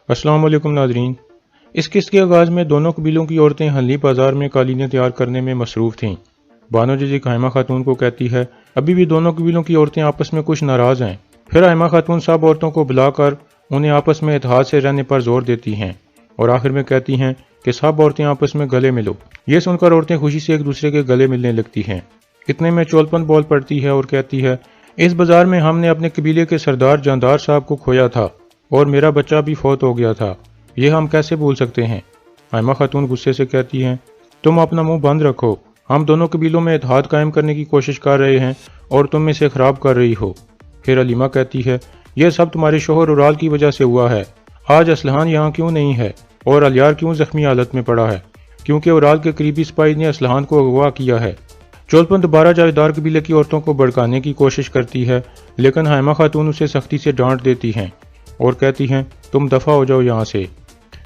अस्सलाम वालेकुम नाजरीन। इस किस्त के आगाज़ में दोनों कबीलों की औरतें हल्ली बाजार में कालीनें तैयार करने में मसरूफ़ थीं। बानो जीजी हाइमा खातून को कहती है अभी भी दोनों कबीलों की औरतें आपस में कुछ नाराज़ हैं। फिर हाइमा खातून सब औरतों को बुलाकर उन्हें आपस में इत्तेहाद से रहने पर जोर देती हैं और आखिर में कहती हैं कि सब औरतें आपस में गले मिलो। ये सुनकर औरतें खुशी से एक दूसरे के गले मिलने लगती हैं। इतने में चोलपन बोल पड़ती है और कहती है इस बाजार में हमने अपने कबीले के सरदार जानदार साहब को खोया था और मेरा बच्चा भी फौत हो गया था, ये हम कैसे भूल सकते हैं। हाइमा खातून गुस्से से कहती हैं तुम अपना मुंह बंद रखो, हम दोनों कबीलों में इत्तेहाद कायम करने की कोशिश कर रहे हैं और तुम इसे खराब कर रही हो। फिर हलीमा कहती है यह सब तुम्हारे शोहर उराल की वजह से हुआ है। आज असलहान यहाँ क्यों नहीं है और अलियार क्यों जख्मी हालत में पड़ा है? क्योंकि उराल के करीबी सिपाही ने असलहान को अगवा किया है। चोलपन दोबारा जावेदार कबीले की औरतों को भड़काने की कोशिश करती है, लेकिन हाइमा खातून उसे सख्ती से डांट देती हैं और कहती हैं तुम दफ़ा हो जाओ यहाँ से।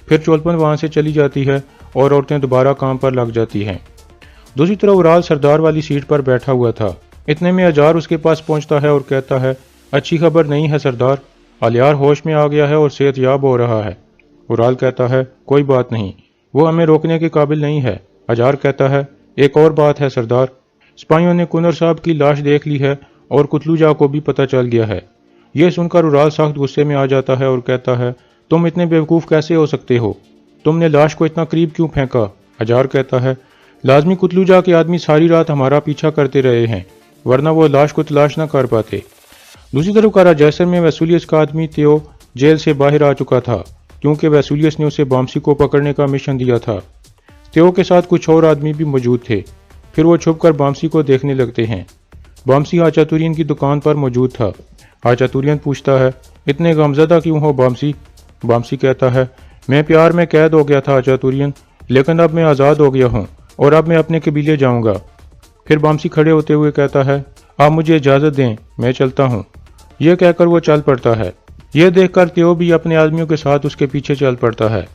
फिर चोलपन वहाँ से चली जाती है और औरतें दोबारा काम पर लग जाती हैं। दूसरी तरफ उराल सरदार वाली सीट पर बैठा हुआ था। इतने में अजार उसके पास पहुँचता है और कहता है अच्छी खबर नहीं है सरदार, अलियार होश में आ गया है और सेहतयाब हो रहा है। उराल कहता है कोई बात नहीं, वो हमें रोकने के काबिल नहीं है। अजार कहता है एक और बात है सरदार, सिपाहियों ने कुनर साहब की लाश देख ली है और कुतलूजा को भी पता चल गया है। यह सुनकर उराल सख्त गुस्से में आ जाता है और कहता है तुम इतने बेवकूफ़ कैसे हो सकते हो, तुमने लाश को इतना करीब क्यों फेंका? अजार कहता है लाजमी कुतलूजा के आदमी सारी रात हमारा पीछा करते रहे हैं, वरना वो लाश को तलाश न कर पाते। दूसरी तरफ कारा जैसर में वसूलियस का आदमी तेओ जेल से बाहर आ चुका था, क्योंकि वसूलियस ने उसे बामसी को पकड़ने का मिशन दिया था। तेओ के साथ कुछ और आदमी भी मौजूद थे। फिर वो छुपकर बामसी को देखने लगते हैं। बामसी आचातुरियन की दुकान पर मौजूद था। आचातुरियन पूछता है इतने गमज़दा क्यों हो बामसी? बामसी कहता है मैं प्यार में कैद हो गया था आचातुरियन, लेकिन अब मैं आज़ाद हो गया हूँ और अब मैं अपने कबीले जाऊँगा। फिर बामसी खड़े होते हुए कहता है आप मुझे इजाज़त दें, मैं चलता हूँ। यह कहकर वो चल पड़ता है। यह देखकर तेओ भी अपने आदमियों के साथ उसके पीछे चल पड़ता है।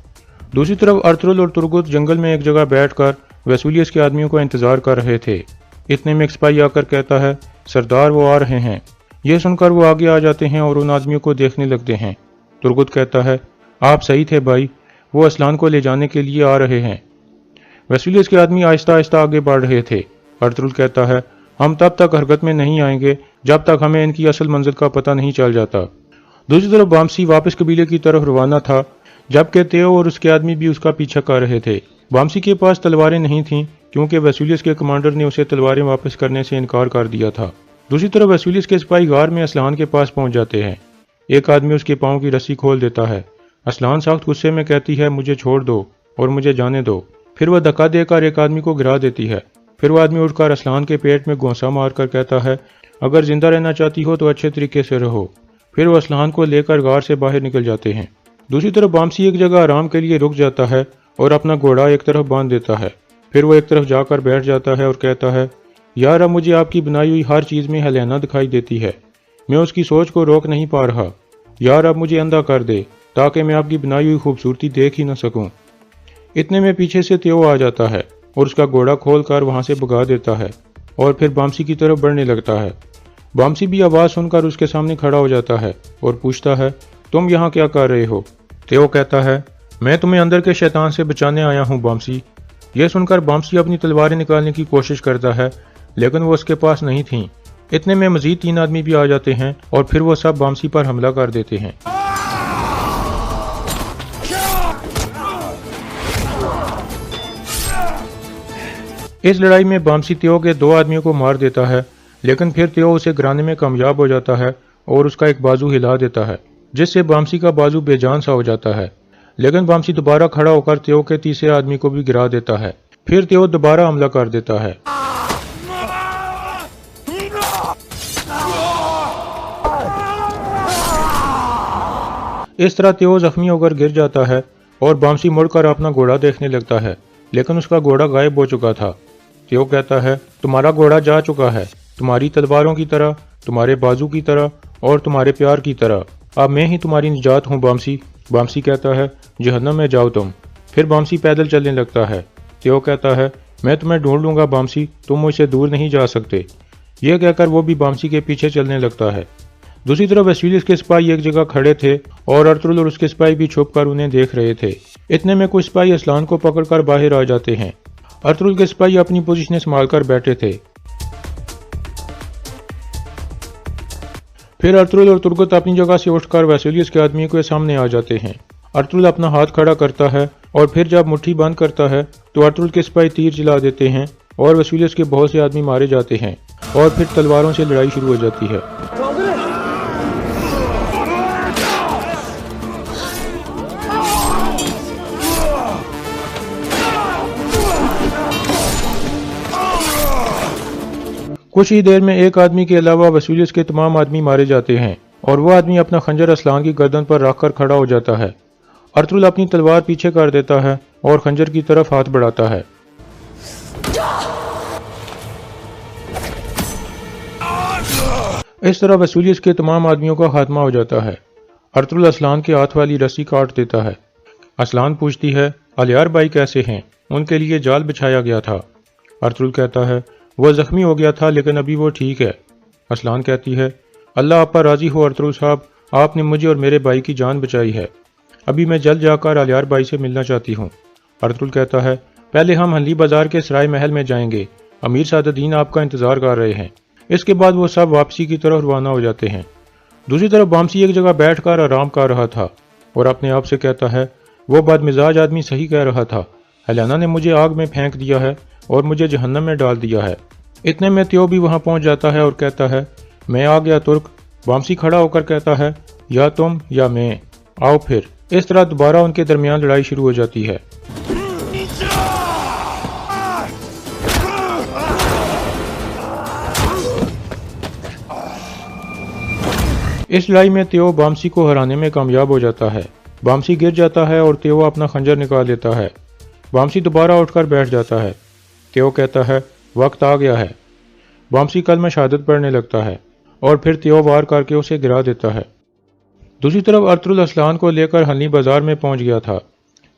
दूसरी तरफ अर्तुरुल और तुर्गुत जंगल में एक जगह बैठकर वसूलियस के आदमियों का इंतजार कर रहे थे। इतने में एक सिपाही आकर कहता है सरदार वो आ रहे हैं। यह सुनकर वो आगे आ जाते हैं और उन आदमियों को देखने लगते हैं। तुर्गुत कहता है आप सही थे भाई, वो असलान को ले जाने के लिए आ रहे हैं। वसूलियस के आदमी आहिस्ता आहिस्ता आगे बढ़ रहे थे। अर्तुरुल कहता है हम तब तक हरकत में नहीं आएंगे जब तक हमें इनकी असल मंजिल का पता नहीं चल जाता। दूसरी तरफ बामसी वापस कबीले की तरफ रवाना था, जबकि तेओ और उसके आदमी भी उसका पीछा कर रहे थे। बामसी के पास तलवारें नहीं थीं, क्योंकि वसूलियस के कमांडर ने उसे तलवारें वापस करने से इनकार कर दिया था। दूसरी तरफ वसूलियस के सिपाही गार में असलहान के पास पहुंच जाते हैं। एक आदमी उसके पाँव की रस्सी खोल देता है। असलहान सख्त गुस्से में कहती है मुझे छोड़ दो और मुझे जाने दो। फिर वह धक्का देकर एक आदमी को गिरा देती है। फिर वह आदमी उठकर असलहान के पेट में घोंसा मारकर कहता है अगर जिंदा रहना चाहती हो तो अच्छे तरीके से रहो। फिर वह असलहान को लेकर गार से बाहर निकल जाते हैं। दूसरी तरफ बामसी एक जगह आराम के लिए रुक जाता है और अपना घोड़ा एक तरफ बांध देता है। फिर वो एक तरफ जाकर बैठ जाता है और कहता है यार अब मुझे आपकी बनाई हुई हर चीज़ में हलेना दिखाई देती है, मैं उसकी सोच को रोक नहीं पा रहा। यार अब मुझे अंधा कर दे ताकि मैं आपकी बनाई हुई खूबसूरती देख ही न सकूं। इतने में पीछे से तेओ आ जाता है और उसका घोड़ा खोल कर वहाँ से भगा देता है और फिर बामसी की तरफ बढ़ने लगता है। बामसी भी आवाज़ सुनकर उसके सामने खड़ा हो जाता है और पूछता है तुम यहाँ क्या कर रहे हो? तेओ कहता है मैं तुम्हें अंदर के शैतान से बचाने आया हूँ बामसी। यह सुनकर बामसी अपनी तलवारें निकालने की कोशिश करता है, लेकिन वो उसके पास नहीं थीं। इतने में मजीद 3 आदमी भी आ जाते हैं और फिर वो सब बामसी पर हमला कर देते हैं। इस लड़ाई में बामसी तेओ के 2 आदमियों को मार देता है, लेकिन फिर तेओ उसे गिराने में कामयाब हो जाता है और उसका एक बाजू हिला देता है, जिससे बामसी का बाजू बेजान सा हो जाता है। लेकिन बामसी दोबारा खड़ा होकर तेओ के तीसरे आदमी को भी गिरा देता है। फिर तेओ दोबारा हमला कर देता है। इस तरह तेओ जख्मी होकर गिर जाता है और बामसी मुड़कर अपना घोड़ा देखने लगता है, लेकिन उसका घोड़ा गायब हो चुका था। तेओ कहता है तुम्हारा घोड़ा जा चुका है, तुम्हारी तलवारों की तरह, तुम्हारे बाजू की तरह और तुम्हारे प्यार की तरह। अब मैं ही तुम्हारी निजात हूँ बामसी। बामसी कहता है जहन्नम में जाओ तुम। फिर बामसी पैदल चलने लगता है। तेओ कहता है मैं तुम्हें ढूंढ लूंगा बामसी, तुम मुझसे दूर नहीं जा सकते। यह कहकर वो भी बामसी के पीछे चलने लगता है। दूसरी तरफ वसूलियस के सिपाही एक जगह खड़े थे और अर्तुगरुल और उसके सिपाही भी छुप कर उन्हें देख रहे थे। इतने में कुछ सिपाही असलान को पकड़कर बाहर आ जाते हैं। अर्तुगरुल के सिपाही अपनी पोजीशनें संभाल कर बैठे थे। फिर अर्तुगरुल और तुर्गत अपनी जगह से उठकर वसूलियस के आदमियों के सामने आ जाते हैं। अर्तुगरुल अपना हाथ खड़ा करता है और फिर जब मुट्ठी बंद करता है तो अर्तुगरुल के सिपाही तीर चला देते हैं और वसूलियस के बहुत से आदमी मारे जाते हैं और फिर तलवारों से लड़ाई शुरू हो जाती है। कुछ ही देर में एक आदमी के अलावा वसूलियस के तमाम आदमी मारे जाते हैं और वो आदमी अपना खंजर असलान की गर्दन पर रखकर खड़ा हो जाता है। अर्तुगरुल अपनी तलवार पीछे कर देता है और खंजर की तरफ हाथ बढ़ाता है। इस तरह वसूलियस के तमाम आदमियों का खात्मा हो जाता है। अर्तुगरुल असलान के हाथ वाली रस्सी काट देता है। असलान पूछती है, अलियार भाई कैसे हैं? उनके लिए जाल बिछाया गया था। अर्तुगरुल कहता है, वो जख्मी हो गया था लेकिन अभी वो ठीक है। असलान कहती है, अल्लाह आप पर राजी हो अर्तुगरुल साहब, आपने मुझे और मेरे भाई की जान बचाई है। अभी मैं जल्द जाकर अलियार भाई से मिलना चाहती हूँ। अर्तुगरुल कहता है, पहले हम हल्ली बाजार के सराय महल में जाएंगे, अमीर सादुद्दीन आपका इंतजार कर रहे हैं। इसके बाद वो सब वापसी की तरफ रवाना हो जाते हैं। दूसरी तरफ बामसी एक जगह बैठकर आराम कर रहा था और अपने आप से कहता है, वो बदमिजाज आदमी सही कह रहा था, हेलेना ने मुझे आग में फेंक दिया है और मुझे जहन्नम में डाल दिया है। इतने में त्यो भी वहां पहुंच जाता है और कहता है, मैं आ गया तुर्क। बामसी खड़ा होकर कहता है, या तुम या मैं, आओ फिर। इस तरह दोबारा उनके दरमियान लड़ाई शुरू हो जाती है। इस लड़ाई में त्यो बामसी को हराने में कामयाब हो जाता है। बामसी गिर जाता है और त्यो अपना खंजर निकाल लेता है। बामसी दोबारा उठकर बैठ जाता है। त्यो कहता है, वक्त आ गया है। बामसी कलमा शहादत पढ़ने लगता है और फिर त्यो वार करके उसे गिरा देता है। दूसरी तरफ अर्तुगरुल असलान को लेकर हल्ली बाजार में पहुंच गया था।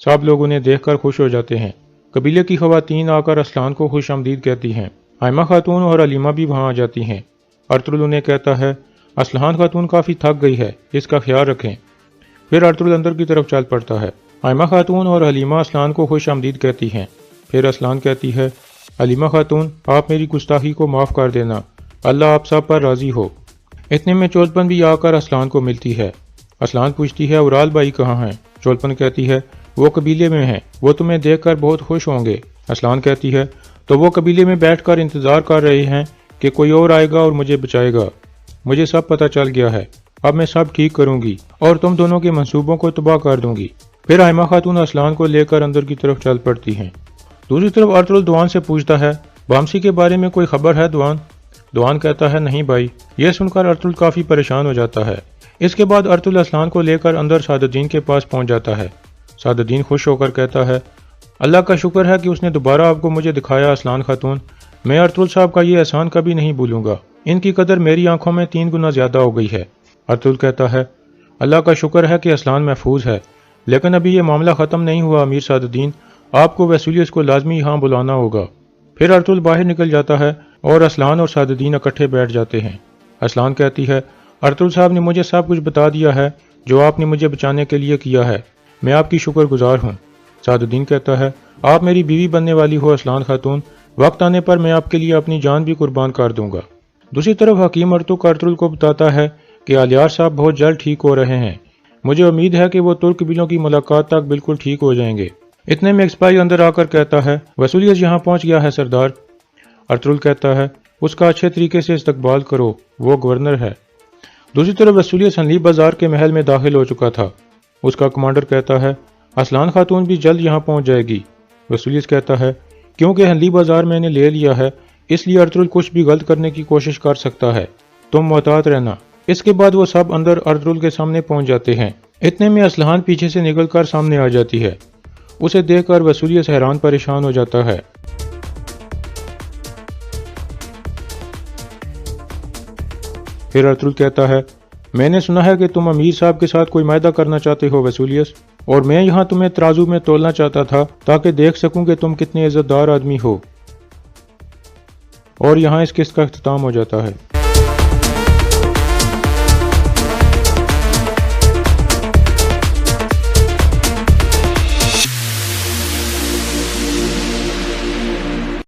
सब लोग उन्हें देखकर खुश हो जाते हैं। कबीले की खवातीन आकर असलान को खुश आमदीद कहती हैं। आयमा खातून और अलीमा भी वहां आ जाती हैं। अर्तुगरुल उन्हें कहता है, असलान खातून काफ़ी थक गई है, इसका ख्याल रखें। फिर अर्तुगरुल अंदर की तरफ चल पड़ता है। आयमा खातून और हलीमा असलान को खुश आमदीद कहती हैं। फिर असलान कहती है, हलीमा खातून आप मेरी गुस्ताखी को माफ़ कर देना, अल्लाह आप सब पर राज़ी हो। इतने में चोलपन भी आकर असलान को मिलती है। असलान पूछती है, उराल भाई कहाँ हैं? चोलपन कहती है, वो कबीले में हैं, वो तुम्हें देखकर बहुत खुश होंगे। असलान कहती है, तो वो कबीले में बैठकर इंतज़ार कर रहे हैं कि कोई और आएगा और मुझे बचाएगा। मुझे सब पता चल गया है, अब मैं सब ठीक करूंगी और तुम दोनों के मंसूबों को तबाह कर दूंगी। फिर आयमा खातून असलान को लेकर अंदर की तरफ चल पड़ती हैं। दूसरी तरफ अर्तुगरुल दुआन से पूछता है, बामसी के बारे में कोई खबर है दुआन? दुआन कहता है, नहीं भाई। यह सुनकर अर्तुगरुल काफ़ी परेशान हो जाता है। इसके बाद अर्तुगरुल असलान को लेकर अंदर सादुद्दीन के पास पहुंच जाता है। सादुद्दीन खुश होकर कहता है, अल्लाह का शुक्र है कि उसने दोबारा आपको मुझे दिखाया असलान खातून। मैं अर्तुगरुल साहब का ये एहसान कभी नहीं भूलूंगा। इनकी कदर मेरी आंखों में 3 गुना ज्यादा हो गई है। अर्तुगरुल कहता है, अल्लाह का शुक्र है कि असलान महफूज है, लेकिन अभी ये मामला ख़त्म नहीं हुआ अमीर सादुद्दीन, आपको वसूलियस को लाजमी यहाँ बुलाना होगा। फिर अर्तुगरुल बाहर निकल जाता है और असलान और सादुद्दीन इकट्ठे बैठ जाते हैं। असलान कहती है, अर्तुगरुल साहब ने मुझे सब कुछ बता दिया है जो आपने मुझे बचाने के लिए किया है, मैं आपकी शुक्रगुजार हूँ। सादुद्दीन कहता है, आप मेरी बीवी बनने वाली हो असलान खातून, वक्त आने पर मैं आपके लिए अपनी जान भी कुर्बान कर दूंगा। दूसरी तरफ हकीम अर्तुगरुल को बताता है कि अलियार साहब बहुत जल्द ठीक हो रहे हैं। मुझे उम्मीद है कि वो तुर्क कबीलों की मुलाकात तक बिल्कुल ठीक हो जाएंगे। इतने में एक सिपाही अंदर आकर कहता है, वसूलियस यहाँ पहुँच गया है सरदार। अर्तुगरुल कहता है, उसका अच्छे तरीके से इस्तकबाल करो, वो गवर्नर है। दूसरी तरफ वसूलियस हल्ली बाजार के महल में दाखिल हो चुका था। उसका कमांडर कहता है, असलान खातून भी जल्द यहाँ पहुँच जाएगी। वसूलियस कहता है, क्योंकि हल्ली बाजार मैंने ले लिया है इसलिए अर्तुगरुल कुछ भी गलत करने की कोशिश कर सकता है, तुम मोहतात रहना। इसके बाद वो सब अंदर अर्तुगरुल के सामने पहुंच जाते हैं। इतने में असलान पीछे से निकलकर सामने आ जाती है। उसे देखकर वसूलियस हैरान परेशान हो जाता है। फिर अर्तुगरुल कहता है, मैंने सुना है कि तुम अमीर साहब के साथ कोई मायदा करना चाहते हो वसूलियस, और मैं यहाँ तुम्हें तराजू में तोलना चाहता था ताकि देख सकूं कि तुम कितने इज्जतदार आदमी हो। और यहाँ इस किस्त का इख्तिताम हो जाता है।